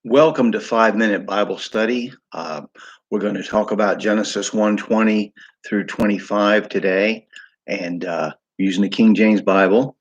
Welcome to 5 Minute Bible Study. We're going to talk about Genesis 1:20 through 25 today, and using the King James Bible.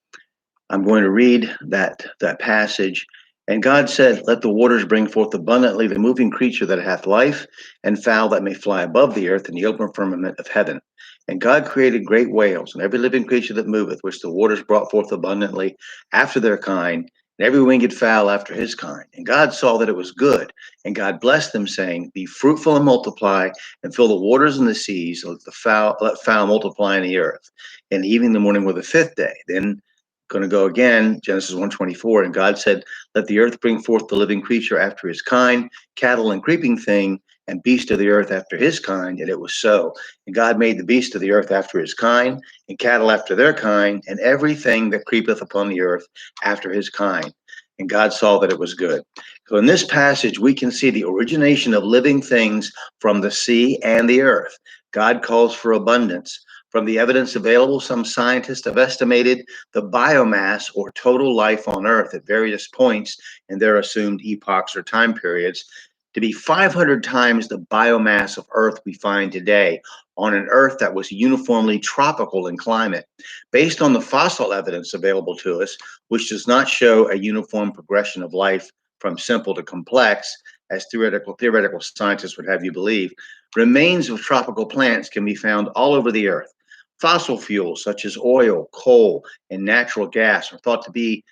I'm going to read that passage. And God said, "Let the waters bring forth abundantly the moving creature that hath life, and fowl that may fly above the earth in the open firmament of heaven. And God created great whales, and every living creature that moveth, which the waters brought forth abundantly after their kind, and every winged fowl after his kind. And God saw that it was good. And God blessed them, saying, Be fruitful and multiply, and fill the waters and the seas, let fowl multiply in the earth. And the evening, the morning were the fifth day. Then going to go again, Genesis 1:24. And God said, Let the earth bring forth the living creature after his kind, cattle and creeping thing, and beast of the earth after his kind. And it was so. And God made the beast of the earth after his kind, and cattle after their kind, and everything that creepeth upon the earth after his kind. And God saw that it was good. So in this passage, we can see the origination of living things from the sea and the earth. God calls for abundance. From the evidence available, some scientists have estimated the biomass or total life on Earth at various points in their assumed epochs or time periods to be 500 times the biomass of Earth we find today, on an Earth that was uniformly tropical in climate. Based on the fossil evidence available to us, which does not show a uniform progression of life from simple to complex, as theoretical scientists would have you believe, remains of tropical plants can be found all over the Earth. Fossil fuels such as oil, coal, and natural gas are thought to be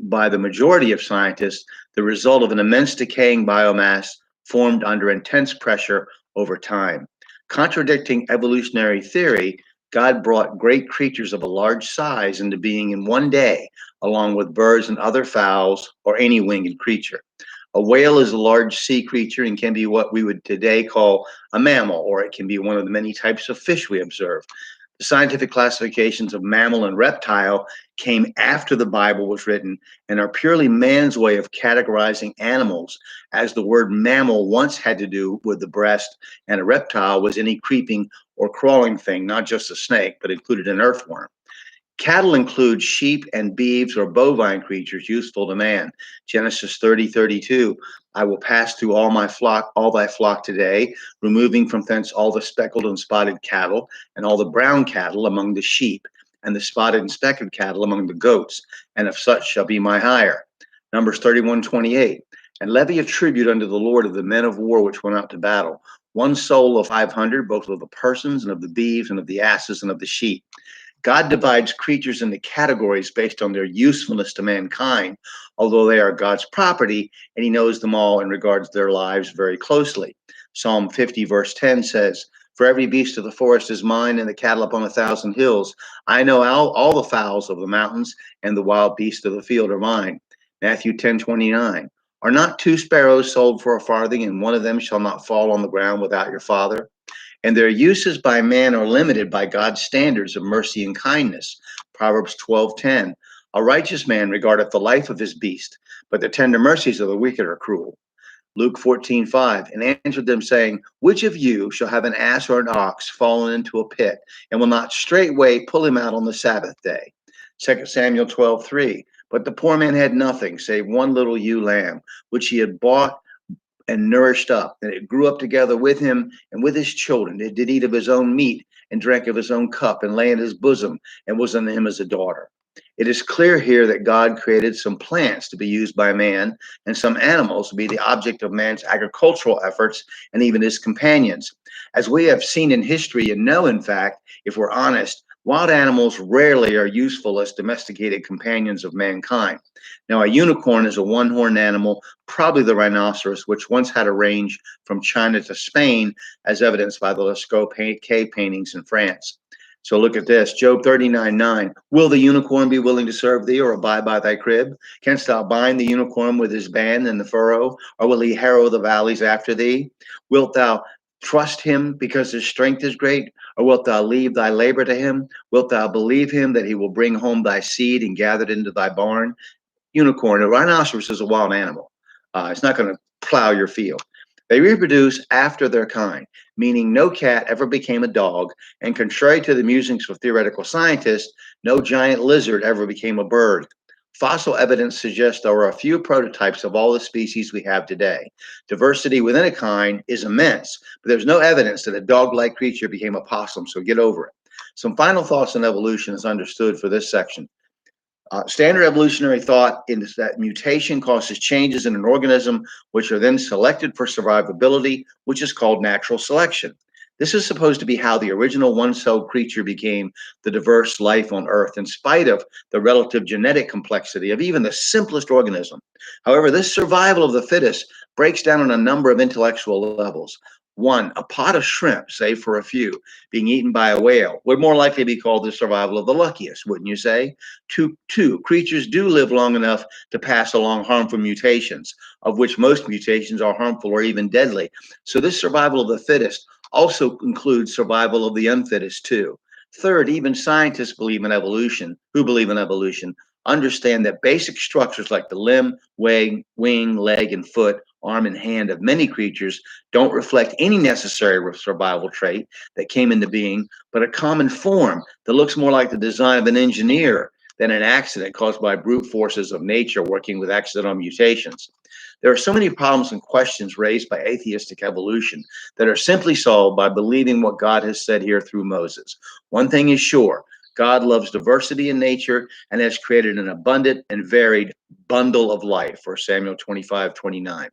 by the majority of scientists the result of an immense decaying biomass formed under intense pressure over time. Contradicting evolutionary theory, God brought great creatures of a large size into being in one day, along with birds and other fowls or any winged creature. A whale is a large sea creature and can be what we would today call a mammal, or it can be one of the many types of fish we observe. The scientific classifications of mammal and reptile came after the Bible was written and are purely man's way of categorizing animals, as the word mammal once had to do with the breast, and a reptile was any creeping or crawling thing, not just a snake, but included an earthworm. Cattle include sheep and beeves or bovine creatures useful to man. Genesis 30:32. I will pass through all thy flock today, removing from thence all the speckled and spotted cattle, and all the brown cattle among the sheep, and the spotted and speckled cattle among the goats, and of such shall be my hire. Numbers 31:28. And levy of tribute unto the Lord of the men of war which went out to battle, one soul of 500, both of the persons and of the beeves and of the asses and of the sheep. God divides creatures into categories based on their usefulness to mankind, although they are God's property, and he knows them all and regards their lives very closely. Psalm 50, verse 10 says, For every beast of the forest is mine, and the cattle upon 1,000 hills. I know all the fowls of the mountains, and the wild beasts of the field are mine. Matthew 10:29. Are not two sparrows sold for a farthing, and one of them shall not fall on the ground without your Father? And their uses by man are limited by God's standards of mercy and kindness. Proverbs 12:10. A righteous man regardeth the life of his beast, but the tender mercies of the wicked are cruel. Luke 14:5. And answered them, saying, Which of you shall have an ass or an ox fallen into a pit, and will not straightway pull him out on the Sabbath day? 2 Samuel 12:3. But the poor man had nothing save one little ewe lamb, which he had bought and nourished up, and it grew up together with him and with his children. It did eat of his own meat and drank of his own cup and lay in his bosom and was unto him as a daughter. It is clear here that God created some plants to be used by man and some animals to be the object of man's agricultural efforts and even his companions. As we have seen in history and know, in fact, if we're honest, wild animals rarely are useful as domesticated companions of mankind. Now, a unicorn is a one-horned animal, probably the rhinoceros, which once had a range from China to Spain, as evidenced by the Lascaux cave paintings in France. So look at this, Job 39:9. Will the unicorn be willing to serve thee or abide by thy crib? Canst thou bind the unicorn with his band in the furrow, or will he harrow the valleys after thee? Wilt thou trust him because his strength is great, or wilt thou leave thy labor to him? Wilt thou believe him that he will bring home thy seed and gather it into thy barn? Unicorn, a rhinoceros is a wild animal. It's not going to plow your field. They reproduce after their kind, meaning no cat ever became a dog, and contrary to the musings of theoretical scientists, no giant lizard ever became a bird. Fossil evidence suggests there are a few prototypes of all the species we have today. Diversity within a kind is immense, but there's no evidence that a dog-like creature became a possum, so get over it. Some final thoughts on evolution is understood for this section. Standard evolutionary thought is that mutation causes changes in an organism, which are then selected for survivability, which is called natural selection. This is supposed to be how the original one-celled creature became the diverse life on Earth, in spite of the relative genetic complexity of even the simplest organism. However, this survival of the fittest breaks down on a number of intellectual levels. One, a pot of shrimp, save for a few, being eaten by a whale would more likely be called the survival of the luckiest, wouldn't you say? Two, creatures do live long enough to pass along harmful mutations, of which most mutations are harmful or even deadly. So this survival of the fittest also includes survival of the unfittest too. Third, even scientists believe in evolution, who believe in evolution, understand that basic structures like the limb, wing, leg, and foot, arm, and hand of many creatures don't reflect any necessary survival trait that came into being, but a common form that looks more like the design of an engineer than an accident caused by brute forces of nature working with accidental mutations. There are so many problems and questions raised by atheistic evolution that are simply solved by believing what God has said here through Moses. One thing is sure, God loves diversity in nature and has created an abundant and varied bundle of life, 1 Samuel 25:29.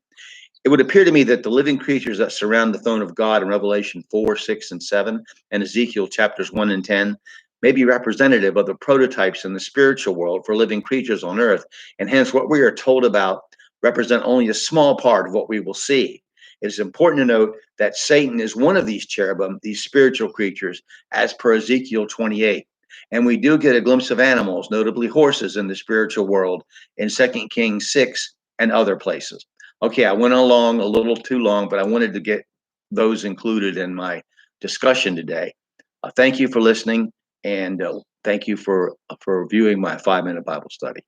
It would appear to me that the living creatures that surround the throne of God in Revelation 4, 6, and 7, and Ezekiel chapters 1 and 10 may be representative of the prototypes in the spiritual world for living creatures on earth, and hence what we are told about represent only a small part of what we will see. It is important to note that Satan is one of these cherubim, these spiritual creatures, as per Ezekiel 28. And we do get a glimpse of animals, notably horses, in the spiritual world in 2 Kings 6 and other places. Okay, I went along a little too long, but I wanted to get those included in my discussion today. Thank you for listening, and thank you for viewing my 5-minute Bible study.